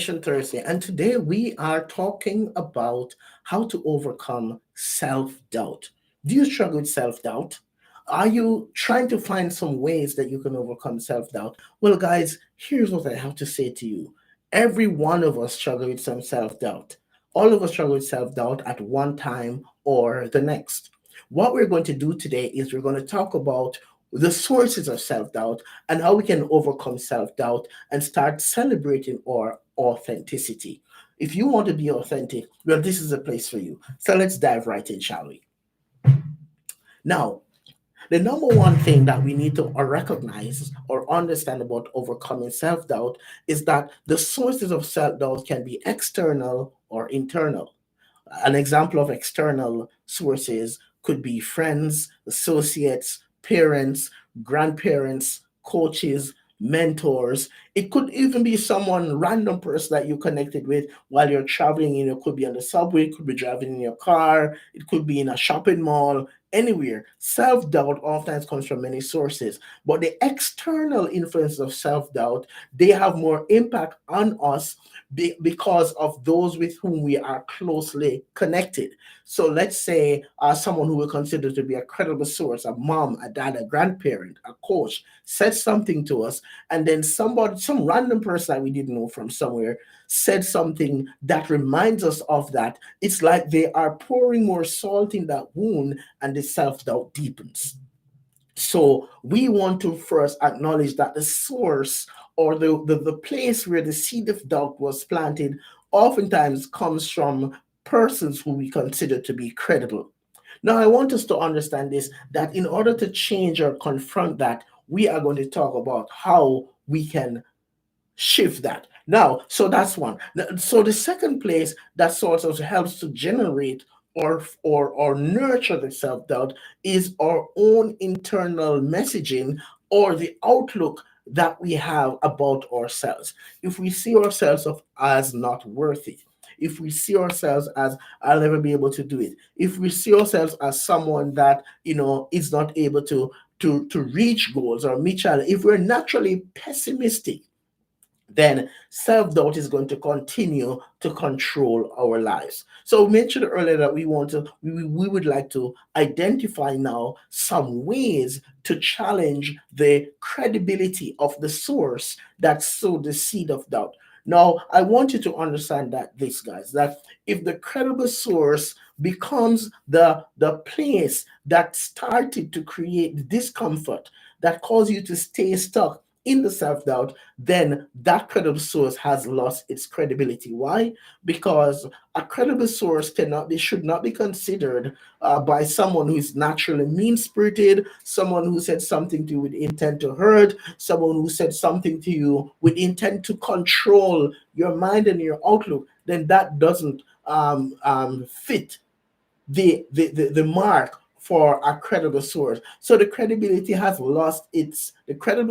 Thursday, and today we are talking about how to overcome self doubt. Do you struggle with self doubt? Are you trying to find some ways that you can overcome self doubt? Well, guys, here's what I have to say to you. Every one of us struggle with some self doubt. All of us struggle with self doubt at one time or the next. What we're going to do today is we're going to talk about the sources of self doubt and how we can overcome self doubt and start celebrating our authenticity. If you want to be authentic, well, this is a place for you. So let's dive right in, shall we? Now, the number one thing that we need to recognize or understand about overcoming self doubt is that the sources of self doubt can be external or internal. An example of external sources could be friends, associates, parents, grandparents, coaches, mentors. It could even be someone random person that you connected with while you're traveling. It could be on the subway, it could be driving in your car, it could be in a shopping mall, anywhere. Self doubt oftentimes comes from many sources, but the external influence of self doubt, they have more impact on us because of those with whom we are closely connected. So let's say someone who we consider to be a credible source, a mom, a dad, a grandparent, a coach, said something to us, and then somebody, some random person that we didn't know from somewhere, said something that reminds us of that. It's like they are pouring more salt in that wound, and the self doubt deepens. So we want to first acknowledge that the source or the place where the seed of doubt was planted oftentimes comes from persons who we consider to be credible. Now, I want us to understand this, that in order to change or confront that, we are going to talk about how we can shift that. Now, so that's one. So the second place that sort of helps to generate or nurture the self-doubt is our own internal messaging or the outlook that we have about ourselves. If we see ourselves as not worthy, if we see ourselves as I'll never be able to do it, if we see ourselves as someone that is not able to reach goals or meet challenges, if we're naturally pessimistic, then self doubt is going to continue to control our lives. So we mentioned earlier that we would like to identify now some ways to challenge the credibility of the source that sowed the seed of doubt. Now, I want you to understand that this, guys, that if the credible source becomes the place that started to create discomfort, that caused you to stay stuck in the self doubt, then that credible source has lost its credibility. Why? Because a credible source should not be considered by someone who is naturally mean spirited, someone who said something to you with intent to hurt, someone who said something to you with intent to control your mind and your outlook. Then that doesn't fit the mark for a credible source. So the credible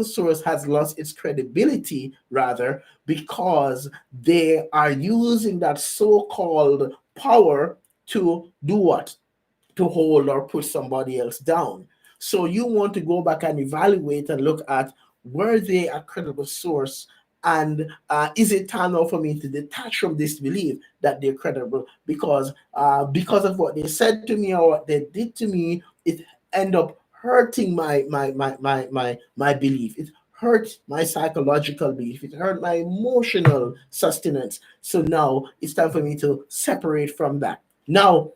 source has lost its credibility rather because they are using that so-called power to do what? To hold or put somebody else down. So you want to go back and evaluate and look at, were they a credible source, and is it time now for me to detach from this belief that they're credible because of what they said to me or what they did to me, it end up hurting my belief. It hurt my psychological belief. It hurt my emotional sustenance. So now it's time for me to separate from that. Now,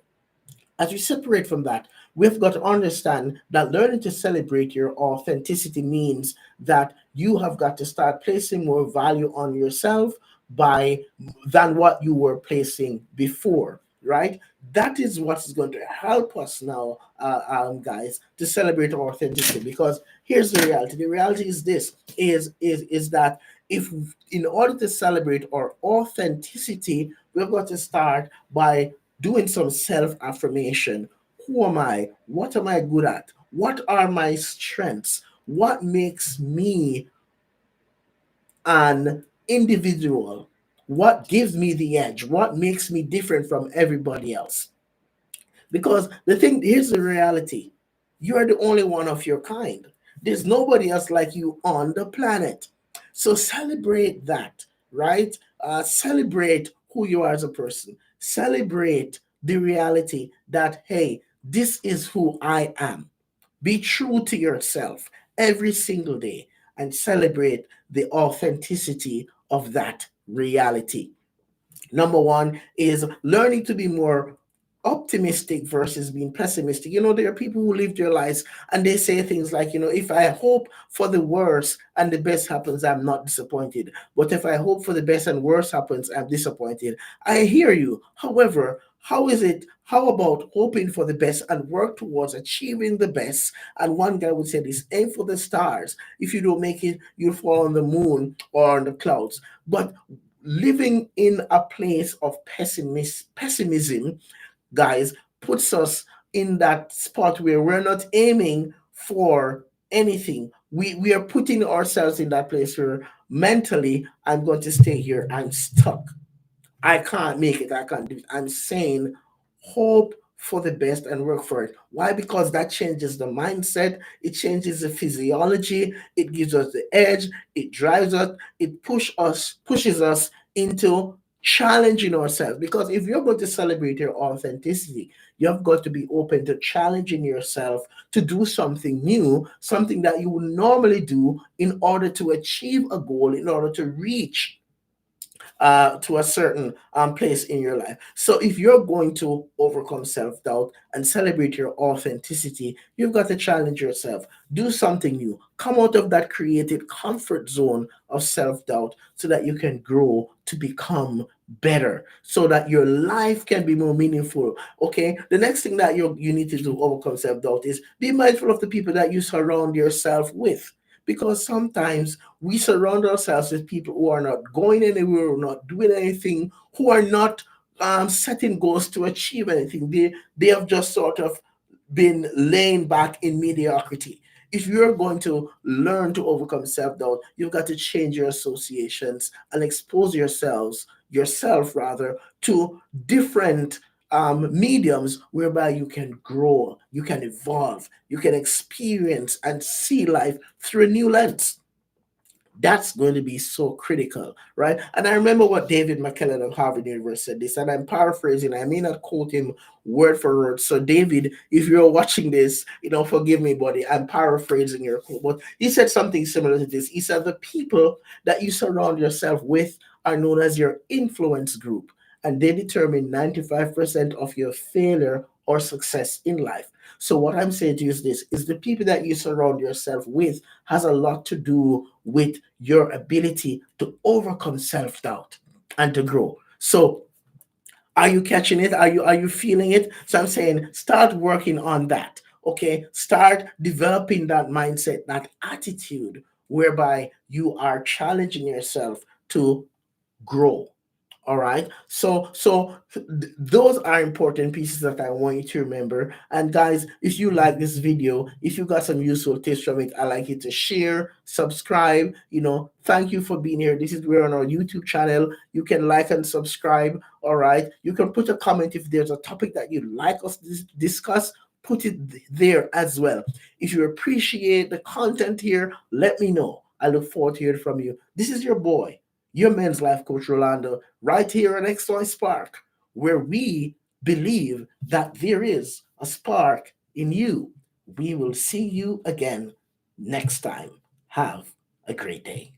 as we separate from that, we've got to understand that learning to celebrate your authenticity means that you have got to start placing more value on yourself by than what you were placing before, right? That is what is going to help us now, guys, to celebrate our authenticity. Because here's the reality. The reality is this: is that if in order to celebrate our authenticity, we've got to start by doing some self affirmation. Who am I? What am I good at? What are my strengths? What makes me an individual? What gives me the edge? What makes me different from everybody else? Because here's the reality: you are the only one of your kind. There's nobody else like you on the planet. So celebrate that, right? Celebrate who you are as a person. Celebrate the reality that, hey, this is who I am. Be true to yourself every single day and celebrate the authenticity of that reality. Number one is learning to be more optimistic versus being pessimistic. There are people who live their lives and they say things like, if I hope for the worst and the best happens, I'm not disappointed. But if I hope for the best and worst happens, I'm disappointed. I hear you. However, how about hoping for the best and work towards achieving the best? And one guy would say this: aim for the stars. If you don't make it, you'll fall on the moon or on the clouds. But living in a place of pessimism, guys, puts us in that spot where we're not aiming for anything. We are putting ourselves in that place where mentally, I'm going to stay here, I'm stuck, I can't make it. I can't do it. I'm saying hope for the best and work for it. Why? Because that changes the mindset, it changes the physiology, it gives us the edge, it drives us, pushes us into challenging ourselves. Because if you're going to celebrate your authenticity, you've got to be open to challenging yourself to do something new, something that you would normally do in order to achieve a goal, in order to reach to a certain place in your life. So if you're going to overcome self doubt and celebrate your authenticity, you've got to challenge yourself. Do something new. Come out of that created comfort zone of self doubt so that you can grow to become better, so that your life can be more meaningful. Okay. The next thing that you need to do to overcome self doubt is be mindful of the people that you surround yourself with, because sometimes we surround ourselves with people who are not going anywhere, who are not doing anything, who are not setting goals to achieve anything. They have just sort of been laying back in mediocrity. If you're going to learn to overcome self-doubt, you've got to change your associations and expose yourself rather, to different mediums whereby you can grow, you can evolve, you can experience and see life through a new lens. That's going to be so critical, right? And I remember what David McKellen of Harvard University said this, and I'm paraphrasing. I may not quote him word for word. So, David, if you're watching this, forgive me, buddy. I'm paraphrasing your quote, but he said something similar to this. He said, "The people that you surround yourself with are known as your influence group, and they determine 95% of your failure or success in life." So what I'm saying to you is this: is the people that you surround yourself with has a lot to do with your ability to overcome self-doubt and to grow. So are you catching it? Are you feeling it? So I'm saying start working on that. Okay? Start developing that mindset, that attitude whereby you are challenging yourself to grow. All right. Those are important pieces that I want you to remember. And guys, if you like this video, if you got some useful tips from it, I like you to share, subscribe. Thank you for being here. This is We're on our YouTube channel. You can like and subscribe. All right. You can put a comment if there's a topic that you'd like us to discuss. Put it there as well. If you appreciate the content here, let me know. I look forward to hearing from you. This is your boy, your men's life coach Rolando, right here on xyspark, where we believe that there is a spark in you. We will see you again next time. Have a great day.